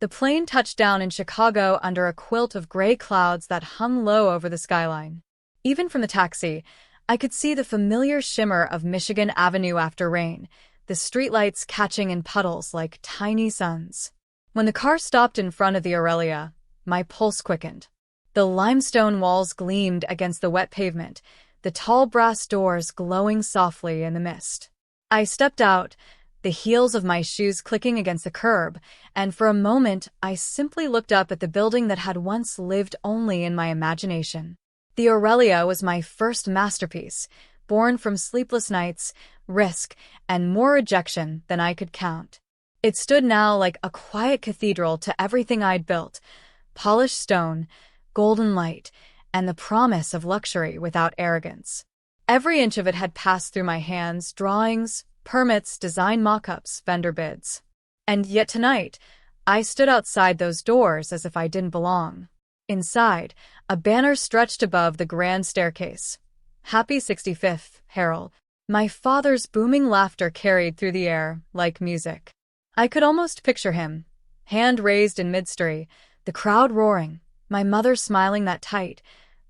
The plane touched down in Chicago under a quilt of gray clouds that hung low over the skyline. Even from the taxi, I could see the familiar shimmer of Michigan Avenue after rain, the streetlights catching in puddles like tiny suns. When the car stopped in front of the Aurelia, my pulse quickened. The limestone walls gleamed against the wet pavement, the tall brass doors glowing softly in the mist. I stepped out, the heels of my shoes clicking against the curb, and for a moment I simply looked up at the building that had once lived only in my imagination. The Aurelia was my first masterpiece, born from sleepless nights, risk, and more rejection than I could count. It stood now like a quiet cathedral to everything I'd built: polished stone, golden light, and the promise of luxury without arrogance. Every inch of it had passed through my hands: drawings, permits, design mock-ups, vendor bids. And yet tonight, I stood outside those doors as if I didn't belong. Inside, a banner stretched above the grand staircase. "Happy 65th, Harold." My father's booming laughter carried through the air like music. I could almost picture him, hand raised in mid-story, the crowd roaring, my mother smiling that tight,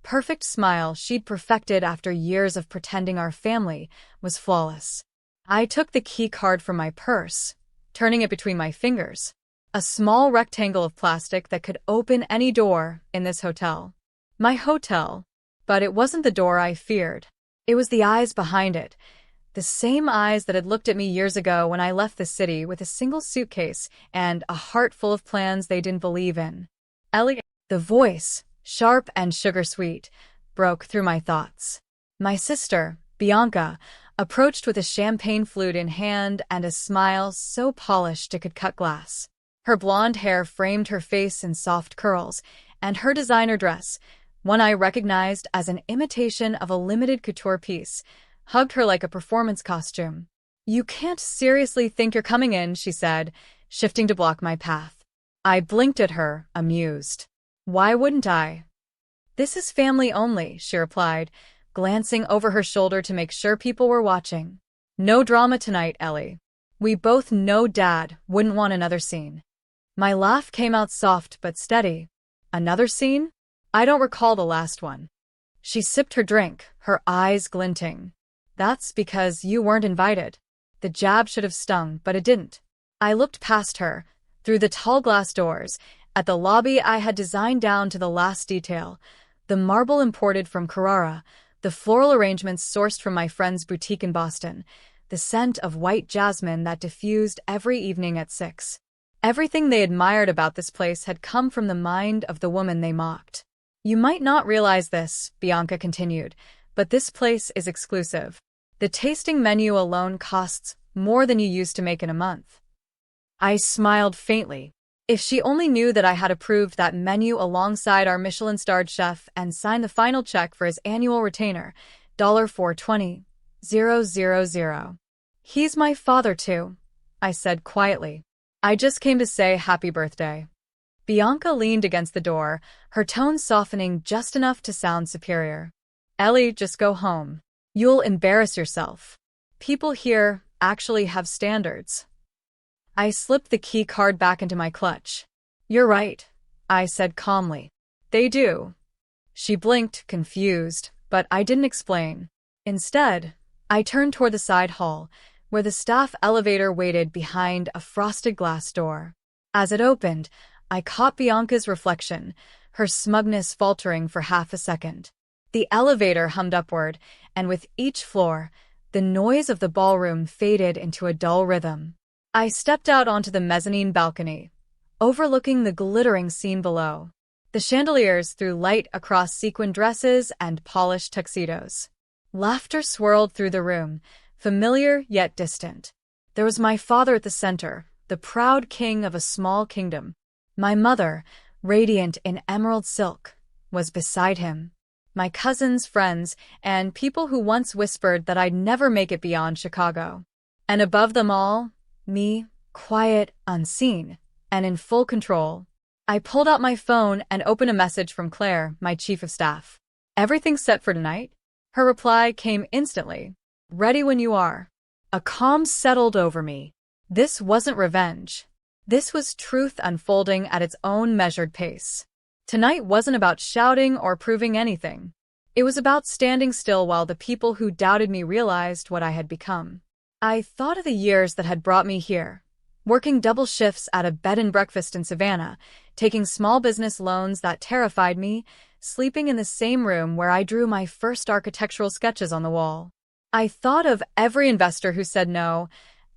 perfect smile she'd perfected after years of pretending our family was flawless. I took the key card from my purse, turning it between my fingers. A small rectangle of plastic that could open any door in this hotel. My hotel. But it wasn't the door I feared. It was the eyes behind it. The same eyes that had looked at me years ago when I left the city with a single suitcase and a heart full of plans they didn't believe in. Ellie, the voice, sharp and sugar-sweet, broke through my thoughts. My sister, Bianca, approached with a champagne flute in hand and a smile so polished it could cut glass. Her blonde hair framed her face in soft curls, and her designer dress, one I recognized as an imitation of a limited couture piece, hugged her like a performance costume. "You can't seriously think you're coming in," she said, shifting to block my path. I blinked at her, amused. "Why wouldn't I?" "This is family only," she replied, glancing over her shoulder to make sure people were watching. "No drama tonight, Ellie. We both know Dad wouldn't want another scene." My laugh came out soft but steady. "Another scene? I don't recall the last one." She sipped her drink, her eyes glinting. "That's because you weren't invited. The jab should have stung, but it didn't." I looked past her, through the tall glass doors, at the lobby I had designed down to the last detail: the marble imported from Carrara, the floral arrangements sourced from my friend's boutique in Boston, the scent of white jasmine that diffused every evening at 6. Everything they admired about this place had come from the mind of the woman they mocked. "You might not realize this," Bianca continued, "but this place is exclusive. The tasting menu alone costs more than you used to make in a month." I smiled faintly. If she only knew that I had approved that menu alongside our Michelin-starred chef and signed the final check for his annual retainer, $420,000. "He's my father too," I said quietly. "I just came to say happy birthday." Bianca leaned against the door, her tone softening just enough to sound superior. "Ellie, just go home. You'll embarrass yourself. People here actually have standards." I slipped the key card back into my clutch. "You're right," I said calmly. "They do." She blinked, confused, but I didn't explain. Instead, I turned toward the side hall, where the staff elevator waited behind a frosted glass door. As it opened, I caught Bianca's reflection, her smugness faltering for half a second. The elevator hummed upward, and with each floor, the noise of the ballroom faded into a dull rhythm. I stepped out onto the mezzanine balcony, overlooking the glittering scene below. The chandeliers threw light across sequin dresses and polished tuxedos. Laughter swirled through the room, familiar yet distant. There was my father at the center, the proud king of a small kingdom. My mother, radiant in emerald silk, was beside him. My cousins, friends, and people who once whispered that I'd never make it beyond Chicago. And above them all, me, quiet, unseen, and in full control. I pulled out my phone and opened a message from Claire, my chief of staff. "Everything set for tonight?" Her reply came instantly. "Ready when you are." A calm settled over me. This wasn't revenge. This was truth unfolding at its own measured pace. Tonight wasn't about shouting or proving anything. It was about standing still while the people who doubted me realized what I had become. I thought of the years that had brought me here, working double shifts at a bed and breakfast in Savannah, taking small business loans that terrified me, sleeping in the same room where I drew my first architectural sketches on the wall. I thought of every investor who said no,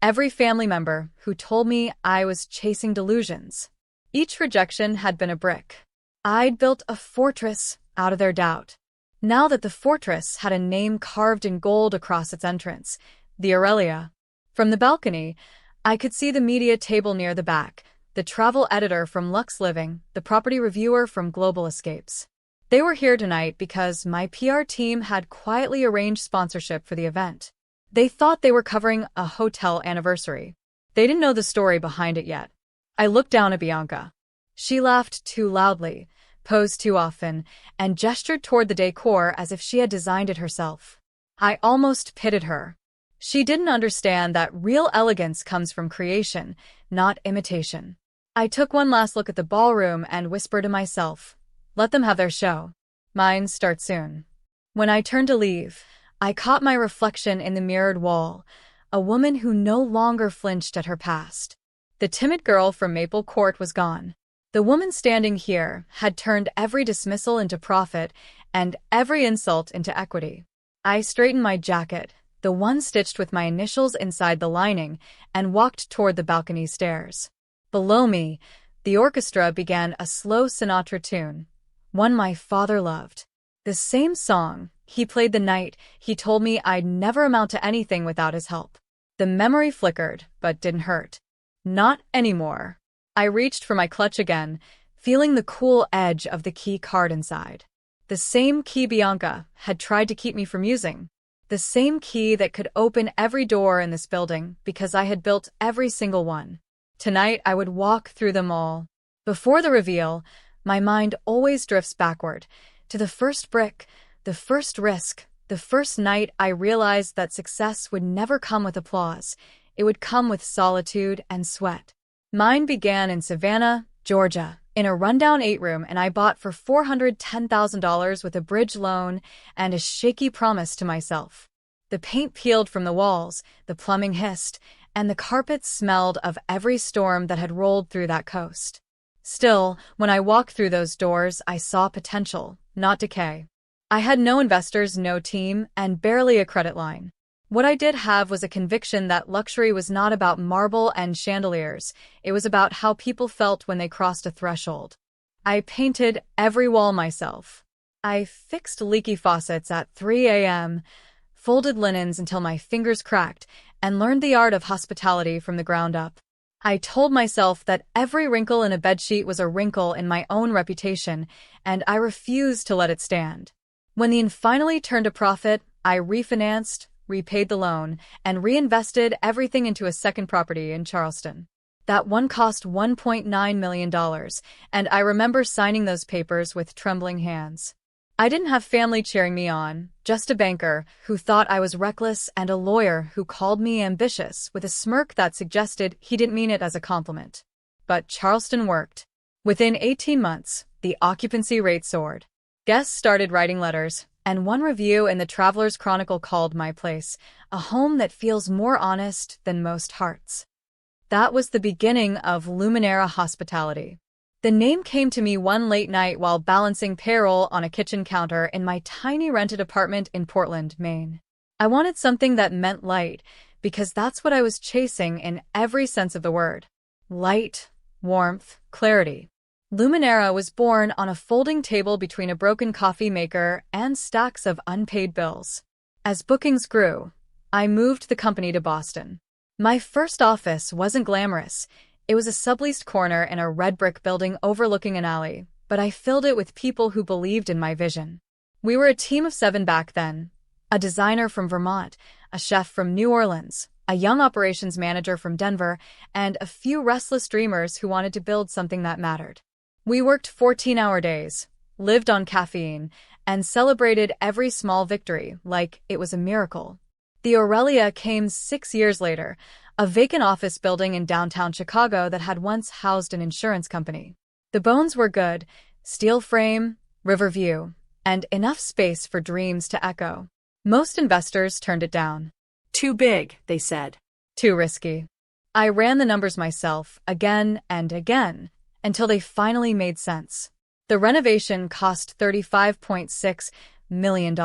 every family member who told me I was chasing delusions. Each rejection had been a brick. I'd built a fortress out of their doubt. Now that the fortress had a name carved in gold across its entrance, the Aurelia. From the balcony, I could see the media table near the back, the travel editor from Lux Living, the property reviewer from Global Escapes. They were here tonight because my PR team had quietly arranged sponsorship for the event. They thought they were covering a hotel anniversary. They didn't know the story behind it yet. I looked down at Bianca. She laughed too loudly, posed too often, and gestured toward the decor as if she had designed it herself. I almost pitied her. She didn't understand that real elegance comes from creation, not imitation. I took one last look at the ballroom and whispered to myself, let them have their show. Mine starts soon. When I turned to leave, I caught my reflection in the mirrored wall, a woman who no longer flinched at her past. The timid girl from Maple Court was gone. The woman standing here had turned every dismissal into profit and every insult into equity. I straightened my jacket, the one stitched with my initials inside the lining, and walked toward the balcony stairs. Below me, the orchestra began a slow Sinatra tune, one my father loved. The same song he played the night he told me I'd never amount to anything without his help. The memory flickered, but didn't hurt. Not anymore. I reached for my clutch again, feeling the cool edge of the key card inside. The same key Bianca had tried to keep me from using. The same key that could open every door in this building because I had built every single one. Tonight I would walk through them all. Before the reveal, my mind always drifts backward, to the first brick, the first risk, the first night I realized that success would never come with applause. It would come with solitude and sweat. Mine began in Savannah, Georgia, in a rundown 8-room, and I bought for $410,000 with a bridge loan and a shaky promise to myself. The paint peeled from the walls, the plumbing hissed, and the carpets smelled of every storm that had rolled through that coast. Still, when I walked through those doors, I saw potential, not decay. I had no investors, no team, and barely a credit line. What I did have was a conviction that luxury was not about marble and chandeliers. It was about how people felt when they crossed a threshold. I painted every wall myself. I fixed leaky faucets at 3 a.m., folded linens until my fingers cracked, and learned the art of hospitality from the ground up. I told myself that every wrinkle in a bedsheet was a wrinkle in my own reputation, and I refused to let it stand. When the inn finally turned a profit, I refinanced, repaid the loan, and reinvested everything into a second property in Charleston. That one cost $1.9 million, and I remember signing those papers with trembling hands. I didn't have family cheering me on, just a banker who thought I was reckless and a lawyer who called me ambitious with a smirk that suggested he didn't mean it as a compliment. But Charleston worked. Within 18 months, the occupancy rate soared. Guests started writing letters, and one review in the Traveler's Chronicle called my place a home that feels more honest than most hearts. That was the beginning of Luminera Hospitality. The name came to me one late night while balancing payroll on a kitchen counter in my tiny rented apartment in Portland, Maine. I wanted something that meant light, because that's what I was chasing in every sense of the word. Light, warmth, clarity. Luminera was born on a folding table between a broken coffee maker and stacks of unpaid bills. As bookings grew, I moved the company to Boston. My first office wasn't glamorous. It was a subleased corner in a red brick building overlooking an alley, but I filled it with people who believed in my vision. We were a team of 7 back then: a designer from Vermont, a chef from New Orleans, a young operations manager from Denver, and a few restless dreamers who wanted to build something that mattered. We worked 14-hour days, lived on caffeine, and celebrated every small victory like it was a miracle. The Aurelia came 6 years later, a vacant office building in downtown Chicago that had once housed an insurance company. The bones were good, steel frame, river view, and enough space for dreams to echo. Most investors turned it down. Too big, they said. Too risky. I ran the numbers myself again and again until they finally made sense. The renovation cost $35.6 million.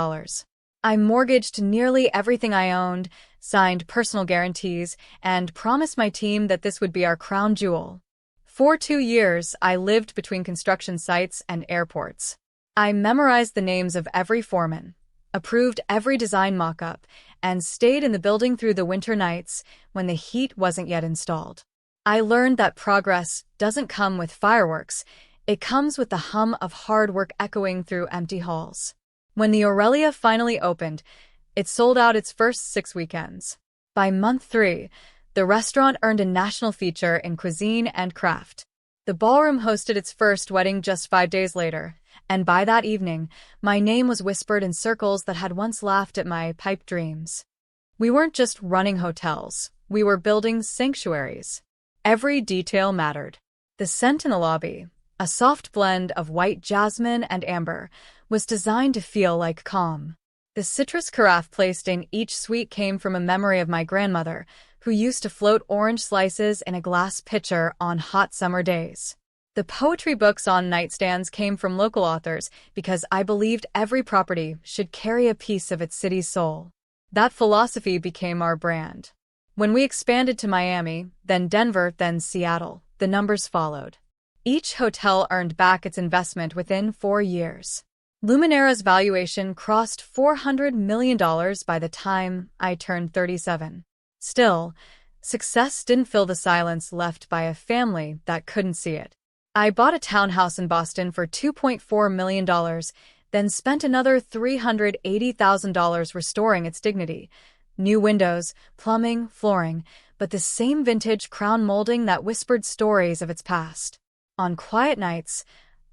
I mortgaged nearly everything I owned, signed personal guarantees, and promised my team that this would be our crown jewel. For 2 years, I lived between construction sites and airports. I memorized the names of every foreman, approved every design mock-up, and stayed in the building through the winter nights when the heat wasn't yet installed. I learned that progress doesn't come with fireworks, it comes with the hum of hard work echoing through empty halls. When the Aurelia finally opened, it sold out its first 6 weekends. By month 3, the restaurant earned a national feature in cuisine and craft. The ballroom hosted its first wedding just 5 days later, and by that evening, my name was whispered in circles that had once laughed at my pipe dreams. We weren't just running hotels, we were building sanctuaries. Every detail mattered. The scent in the lobby, a soft blend of white jasmine and amber, was designed to feel like calm. The citrus carafe placed in each suite came from a memory of my grandmother, who used to float orange slices in a glass pitcher on hot summer days. The poetry books on nightstands came from local authors because I believed every property should carry a piece of its city's soul. That philosophy became our brand. When we expanded to Miami, then Denver, then Seattle, the numbers followed. Each hotel earned back its investment within 4 years. Luminara's valuation crossed $400 million by the time I turned 37. Still, success didn't fill the silence left by a family that couldn't see it. I bought a townhouse in Boston for $2.4 million, then spent another $380,000 restoring its dignity. New windows, plumbing, flooring, but the same vintage crown molding that whispered stories of its past. On quiet nights,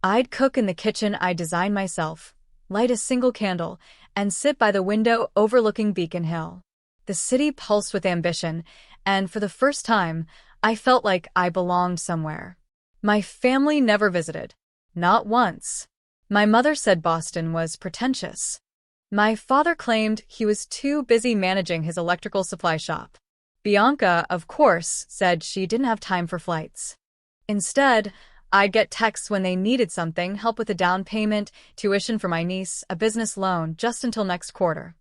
I'd cook in the kitchen I designed myself, light a single candle, and sit by the window overlooking Beacon Hill. The city pulsed with ambition, and for the first time, I felt like I belonged somewhere. My family never visited. Not once. My mother said Boston was pretentious. My father claimed he was too busy managing his electrical supply shop. Bianca, of course, said she didn't have time for flights. Instead, I'd get texts when they needed something, help with a down payment, tuition for my niece, a business loan, just until next quarter.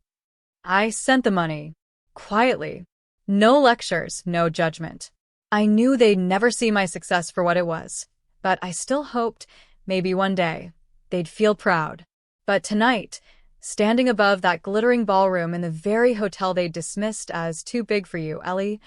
I sent the money. Quietly. No lectures, no judgment. I knew they'd never see my success for what it was, but I still hoped, maybe one day, they'd feel proud. But tonight, standing above that glittering ballroom in the very hotel they'd dismissed as too big for you, Ellie,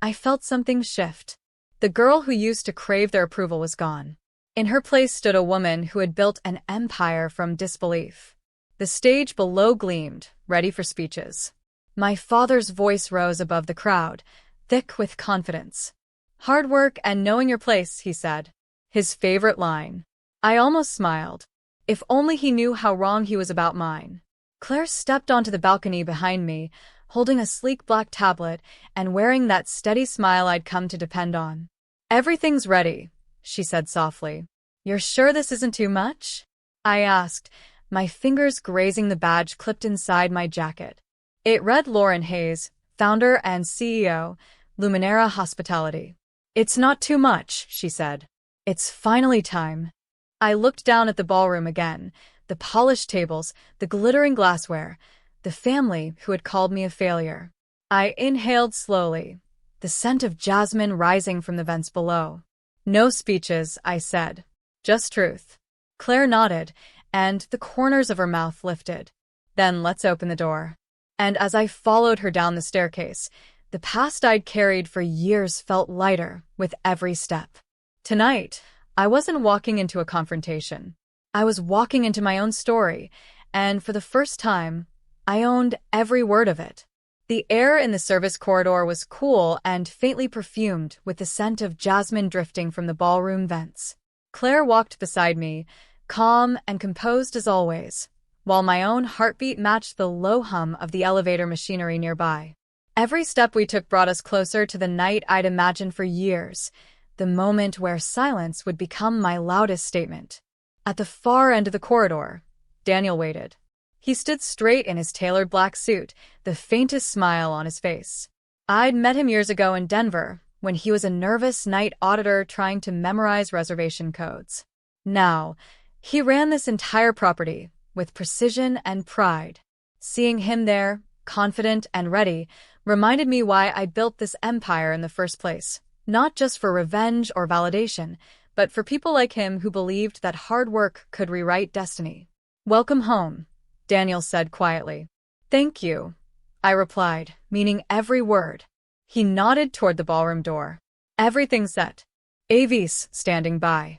I felt something shift. The girl who used to crave their approval was gone. In her place stood a woman who had built an empire from disbelief. The stage below gleamed, ready for speeches. My father's voice rose above the crowd, thick with confidence. "Hard work and knowing your place," he said. His favorite line. I almost smiled. If only he knew how wrong he was about mine. Claire stepped onto the balcony behind me, holding a sleek black tablet and wearing that steady smile I'd come to depend on. "Everything's ready," she said softly. "You're sure this isn't too much?" I asked, my fingers grazing the badge clipped inside my jacket. It read Lauren Hayes, founder and CEO, Luminara Hospitality. "It's not too much," she said. "It's finally time." I looked down at the ballroom again, the polished tables, the glittering glassware, the family who had called me a failure. I inhaled slowly, the scent of jasmine rising from the vents below. "No speeches," I said. "Just truth." Claire nodded, and the corners of her mouth lifted. "Then let's open the door." And as I followed her down the staircase, the past I'd carried for years felt lighter with every step. Tonight, I wasn't walking into a confrontation. I was walking into my own story, and for the first time, I owned every word of it. The air in the service corridor was cool and faintly perfumed with the scent of jasmine drifting from the ballroom vents. Claire walked beside me, calm and composed as always, while my own heartbeat matched the low hum of the elevator machinery nearby. Every step we took brought us closer to the night I'd imagined for years, the moment where silence would become my loudest statement. At the far end of the corridor, Daniel waited. He stood straight in his tailored black suit, the faintest smile on his face. I'd met him years ago in Denver, when he was a nervous night auditor trying to memorize reservation codes. Now, he ran this entire property, with precision and pride. Seeing him there, confident and ready, reminded me why I built this empire in the first place. Not just for revenge or validation, but for people like him who believed that hard work could rewrite destiny. "Welcome home," Daniel said quietly. "Thank you," I replied, meaning every word. He nodded toward the ballroom door. "Everything's set. Avis standing by."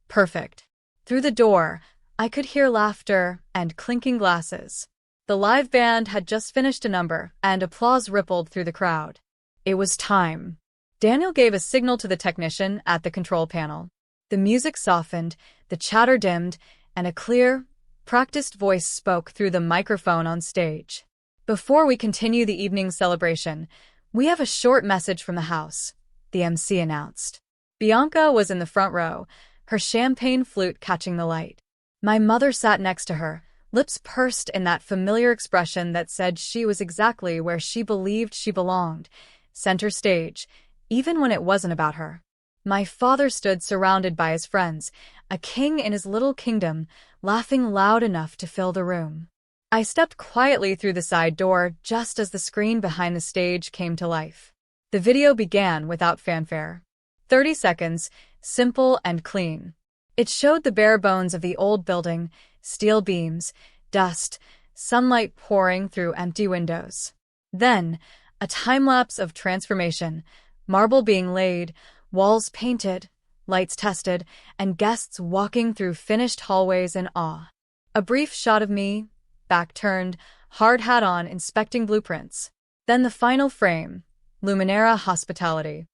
Perfect. Through the door, I could hear laughter and clinking glasses. The live band had just finished a number, and applause rippled through the crowd. It was time. Daniel gave a signal to the technician at the control panel. The music softened, the chatter dimmed, and a clear, practiced voice spoke through the microphone on stage. "Before we continue the evening's celebration, we have a short message from the house," the MC announced. Bianca was in the front row, her champagne flute catching the light. My mother sat next to her, lips pursed in that familiar expression that said she was exactly where she believed she belonged, center stage, even when it wasn't about her. My father stood surrounded by his friends, a king in his little kingdom, laughing loud enough to fill the room. I stepped quietly through the side door just as the screen behind the stage came to life. The video began without fanfare. 30 seconds, simple and clean. It showed the bare bones of the old building, steel beams, dust, sunlight pouring through empty windows. Then, a time-lapse of transformation, marble being laid, walls painted, lights tested, and guests walking through finished hallways in awe. A brief shot of me, back turned, hard hat on, inspecting blueprints. Then the final frame, Luminera Hospitality.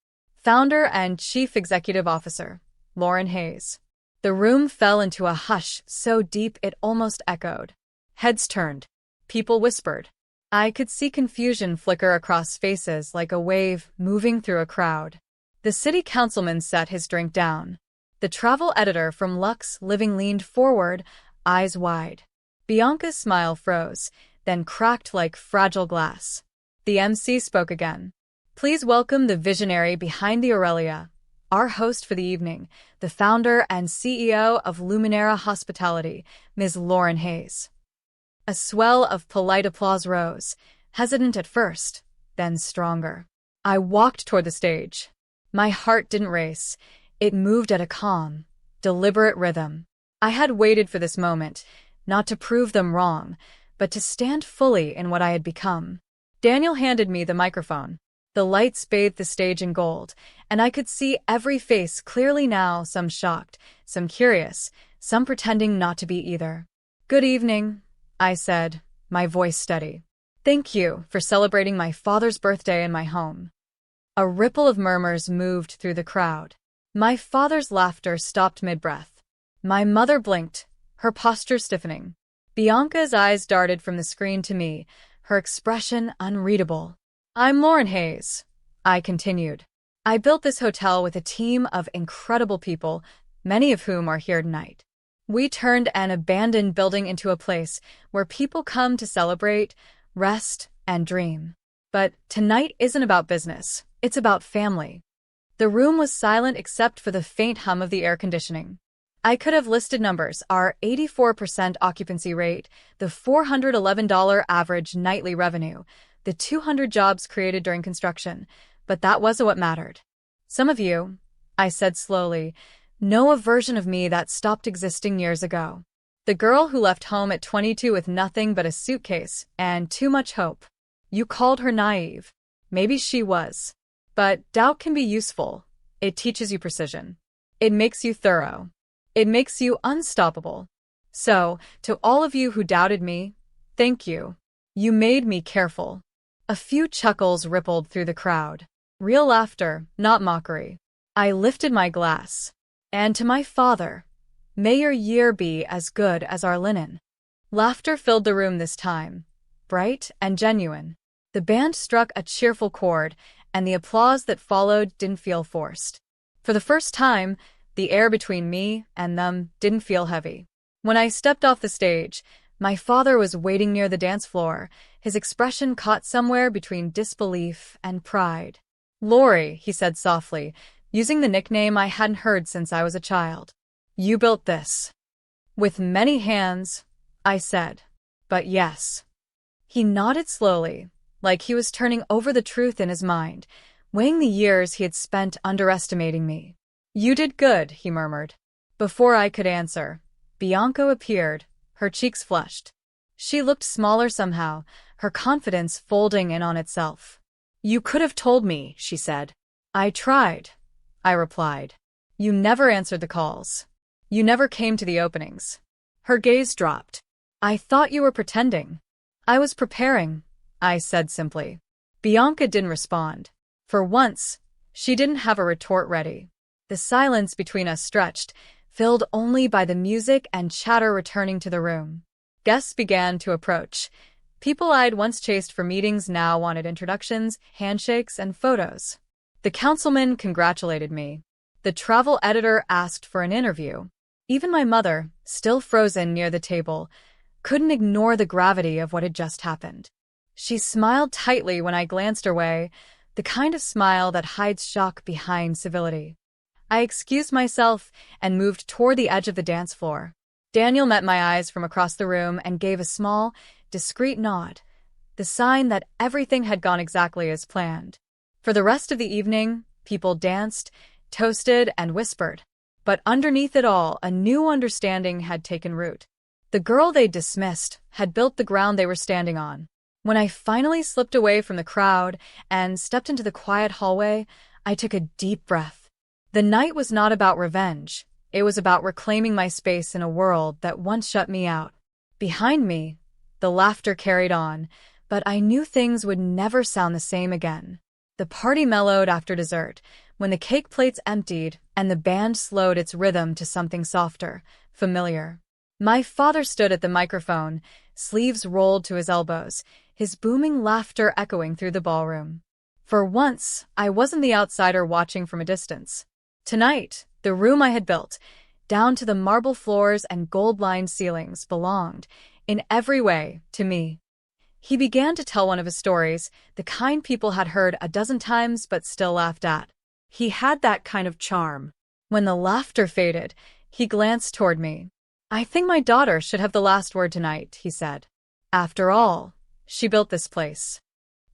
Founder and Chief Executive Officer, Lauren Hayes. The room fell into a hush so deep it almost echoed. Heads turned. People whispered. I could see confusion flicker across faces like a wave moving through a crowd. The city councilman set his drink down. The travel editor from Lux Living leaned forward, eyes wide. Bianca's smile froze, then cracked like fragile glass. The MC spoke again. "Please welcome the visionary behind the Aurelia, our host for the evening, the founder and CEO of Luminera Hospitality, Ms. Lauren Hayes." A swell of polite applause rose, hesitant at first, then stronger. I walked toward the stage. My heart didn't race. It moved at a calm, deliberate rhythm. I had waited for this moment, not to prove them wrong, but to stand fully in what I had become. Daniel handed me the microphone. The lights bathed the stage in gold, and I could see every face clearly now, some shocked, some curious, some pretending not to be either. "Good evening," I said, my voice steady. "Thank you for celebrating my father's birthday in my home." A ripple of murmurs moved through the crowd. My father's laughter stopped mid-breath. My mother blinked, her posture stiffening. Bianca's eyes darted from the screen to me, her expression unreadable. "I'm Lauren Hayes," I continued. "I built this hotel with a team of incredible people, many of whom are here tonight. We turned an abandoned building into a place where people come to celebrate, rest, and dream. But tonight isn't about business, it's about family." The room was silent except for the faint hum of the air conditioning. I could have listed numbers: our 84% occupancy rate, the $411 average nightly revenue, the 200 jobs created during construction, but that wasn't what mattered. "Some of you," I said slowly, "know a version of me that stopped existing years ago. The girl who left home at 22 with nothing but a suitcase and too much hope. You called her naive. Maybe she was. But doubt can be useful. It teaches you precision. It makes you thorough. It makes you unstoppable. So, to all of you who doubted me, thank you. You made me careful." A few chuckles rippled through the crowd. Real laughter, not mockery. I lifted my glass. "And to my father, may your year be as good as our linen." Laughter filled the room this time, bright and genuine. The band struck a cheerful chord, and the applause that followed didn't feel forced. For the first time, the air between me and them didn't feel heavy. When I stepped off the stage, my father was waiting near the dance floor, his expression caught somewhere between disbelief and pride. "Lori," he said softly, using the nickname I hadn't heard since I was a child. "You built this." "With many hands," I said. "But yes." He nodded slowly, like he was turning over the truth in his mind, weighing the years he had spent underestimating me. "You did good," he murmured. Before I could answer, Bianca appeared, her cheeks flushed. She looked smaller somehow, her confidence folding in on itself. "You could have told me," she said. "I tried," I replied. "You never answered the calls. You never came to the openings." Her gaze dropped. "I thought you were pretending." "I was preparing," I said simply. Bianca didn't respond. For once, she didn't have a retort ready. The silence between us stretched, filled only by the music and chatter returning to the room. Guests began to approach. People I'd once chased for meetings now wanted introductions, handshakes, and photos. The councilman congratulated me. The travel editor asked for an interview. Even my mother, still frozen near the table, couldn't ignore the gravity of what had just happened. She smiled tightly when I glanced her way, the kind of smile that hides shock behind civility. I excused myself and moved toward the edge of the dance floor. Daniel met my eyes from across the room and gave a small, discreet nod, the sign that everything had gone exactly as planned. For the rest of the evening, people danced, toasted, and whispered. But underneath it all, a new understanding had taken root. The girl they dismissed had built the ground they were standing on. When I finally slipped away from the crowd and stepped into the quiet hallway, I took a deep breath. The night was not about revenge. It was about reclaiming my space in a world that once shut me out. Behind me, the laughter carried on, but I knew things would never sound the same again. The party mellowed after dessert, when the cake plates emptied and the band slowed its rhythm to something softer, familiar. My father stood at the microphone, sleeves rolled to his elbows, his booming laughter echoing through the ballroom. For once, I wasn't the outsider watching from a distance. Tonight, the room I had built, down to the marble floors and gold-lined ceilings, belonged, in every way, to me. He began to tell one of his stories, the kind people had heard a dozen times but still laughed at. He had that kind of charm. When the laughter faded, he glanced toward me. "I think my daughter should have the last word tonight," he said. "After all, she built this place."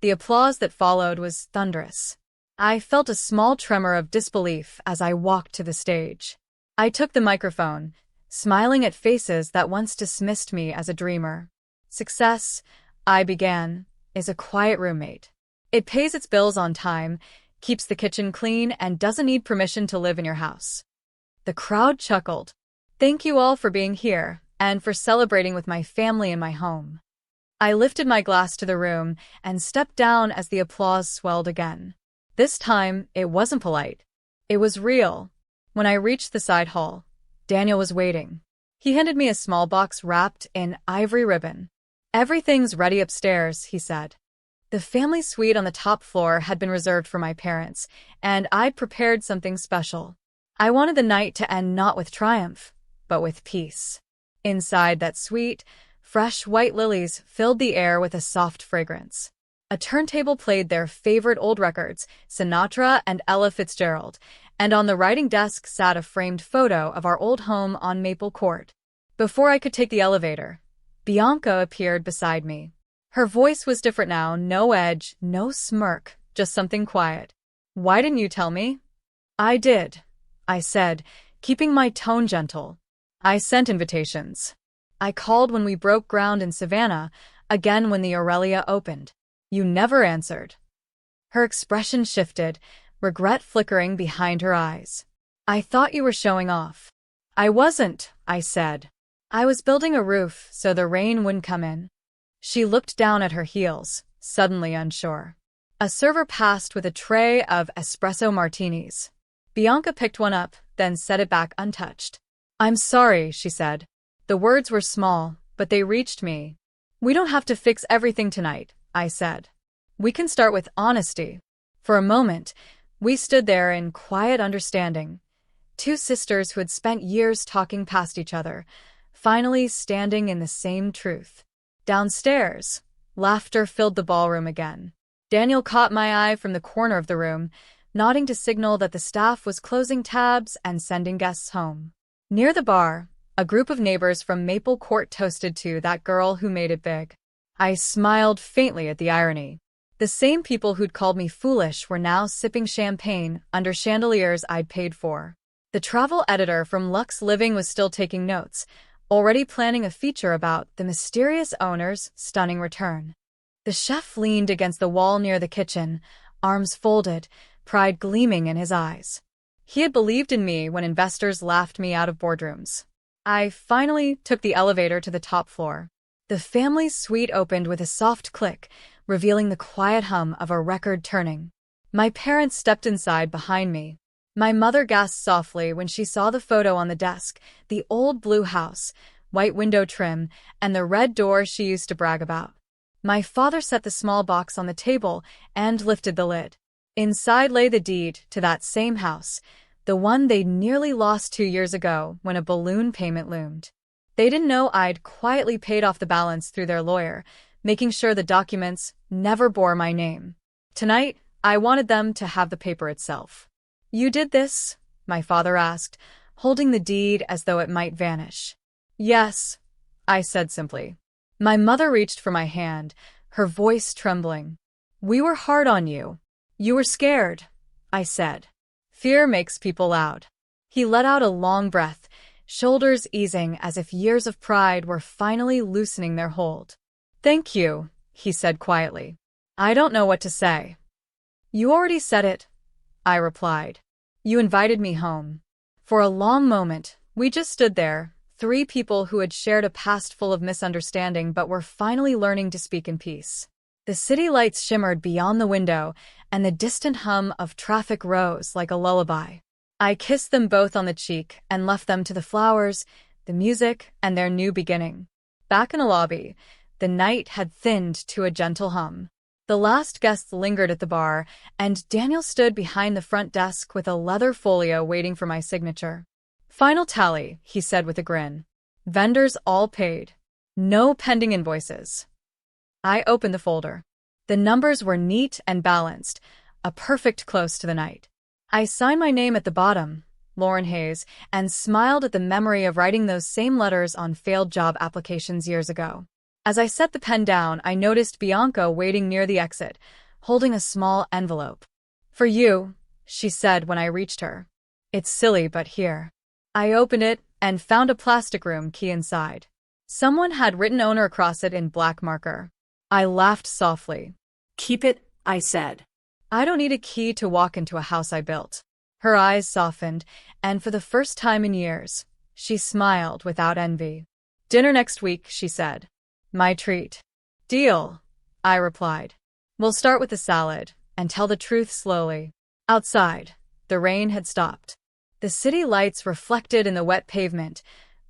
The applause that followed was thunderous. I felt a small tremor of disbelief as I walked to the stage. I took the microphone, smiling at faces that once dismissed me as a dreamer. "Success," I began, "is a quiet roommate. It pays its bills on time, keeps the kitchen clean, and doesn't need permission to live in your house." The crowd chuckled. "Thank you all for being here, and for celebrating with my family in my home." I lifted my glass to the room and stepped down as the applause swelled again. This time, it wasn't polite. It was real. When I reached the side hall, Daniel was waiting. He handed me a small box wrapped in ivory ribbon. "Everything's ready upstairs," he said. The family suite on the top floor had been reserved for my parents, and I'd prepared something special. I wanted the night to end not with triumph, but with peace. Inside that suite, fresh white lilies filled the air with a soft fragrance. A turntable played their favorite old records, Sinatra and Ella Fitzgerald, and on the writing desk sat a framed photo of our old home on Maple Court. Before I could take the elevator, Bianca appeared beside me. Her voice was different now, no edge, no smirk, just something quiet. "Why didn't you tell me?" "I did," I said, keeping my tone gentle. "I sent invitations. I called when we broke ground in Savannah, again when the Aurelia opened. You never answered." Her expression shifted, regret flickering behind her eyes. "I thought you were showing off." "I wasn't," I said. "I was building a roof so the rain wouldn't come in." She looked down at her heels, suddenly unsure. A server passed with a tray of espresso martinis. Bianca picked one up, then set it back untouched. "I'm sorry," she said. The words were small, but they reached me. "We don't have to fix everything tonight," I said. We can start with honesty. For a moment, we stood there in quiet understanding. Two sisters who had spent years talking past each other, finally standing in the same truth. Downstairs, laughter filled the ballroom again. Daniel caught my eye from the corner of the room, nodding to signal that the staff was closing tabs and sending guests home. Near the bar, a group of neighbors from Maple Court toasted to that girl who made it big. I smiled faintly at the irony. The same people who'd called me foolish were now sipping champagne under chandeliers I'd paid for. The travel editor from Lux Living was still taking notes, already planning a feature about the mysterious owner's stunning return. The chef leaned against the wall near the kitchen, arms folded, pride gleaming in his eyes. He had believed in me when investors laughed me out of boardrooms. I finally took the elevator to the top floor. The family's suite opened with a soft click, revealing the quiet hum of a record turning. My parents stepped inside behind me. My mother gasped softly when she saw the photo on the desk, the old blue house, white window trim, and the red door she used to brag about. My father set the small box on the table and lifted the lid. Inside lay the deed to that same house, the one they'd nearly lost 2 years ago when a balloon payment loomed. They didn't know I'd quietly paid off the balance through their lawyer, making sure the documents never bore my name. Tonight, I wanted them to have the paper itself. "You did this?" my father asked, holding the deed as though it might vanish. "Yes," I said simply. My mother reached for my hand, her voice trembling. "We were hard on you. You were scared," I said. "Fear makes people loud." He let out a long breath, shoulders easing as if years of pride were finally loosening their hold. "Thank you," he said quietly. "I don't know what to say." "You already said it," I replied. "You invited me home." For a long moment, we just stood there, three people who had shared a past full of misunderstanding but were finally learning to speak in peace. The city lights shimmered beyond the window, and the distant hum of traffic rose like a lullaby. I kissed them both on the cheek and left them to the flowers, the music, and their new beginning. Back in the lobby, the night had thinned to a gentle hum. The last guests lingered at the bar, and Daniel stood behind the front desk with a leather folio waiting for my signature. "Final tally," he said with a grin. "Vendors all paid. No pending invoices." I opened the folder. The numbers were neat and balanced, a perfect close to the night. I signed my name at the bottom, Lauren Hayes, and smiled at the memory of writing those same letters on failed job applications years ago. As I set the pen down, I noticed Bianca waiting near the exit, holding a small envelope. "For you," she said when I reached her. "It's silly, but here." I opened it and found a plastic room key inside. Someone had written owner across it in black marker. I laughed softly. "Keep it," I said. "I don't need a key to walk into a house I built." Her eyes softened, and for the first time in years, she smiled without envy. "Dinner next week," she said. "My treat." "Deal," I replied. "We'll start with the salad and tell the truth slowly." Outside, the rain had stopped. The city lights reflected in the wet pavement,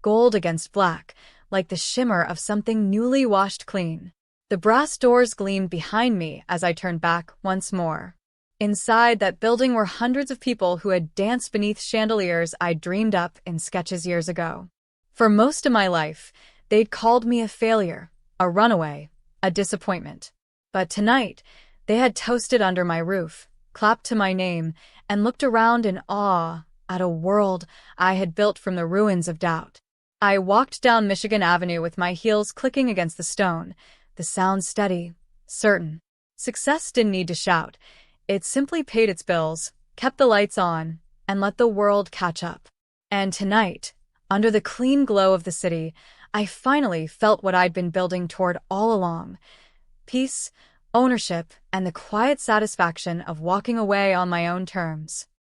gold against black, like the shimmer of something newly washed clean. The brass doors gleamed behind me as I turned back once more. Inside that building were hundreds of people who had danced beneath chandeliers I'd dreamed up in sketches years ago. For most of my life, they'd called me a failure, a runaway, a disappointment. But tonight, they had toasted under my roof, clapped to my name, and looked around in awe at a world I had built from the ruins of doubt. I walked down Michigan Avenue with my heels clicking against the stone, the sound steady, certain. Success didn't need to shout. It simply paid its bills, kept the lights on, and let the world catch up. And tonight, under the clean glow of the city, I finally felt what I'd been building toward all along: peace, ownership, and the quiet satisfaction of walking away on my own terms.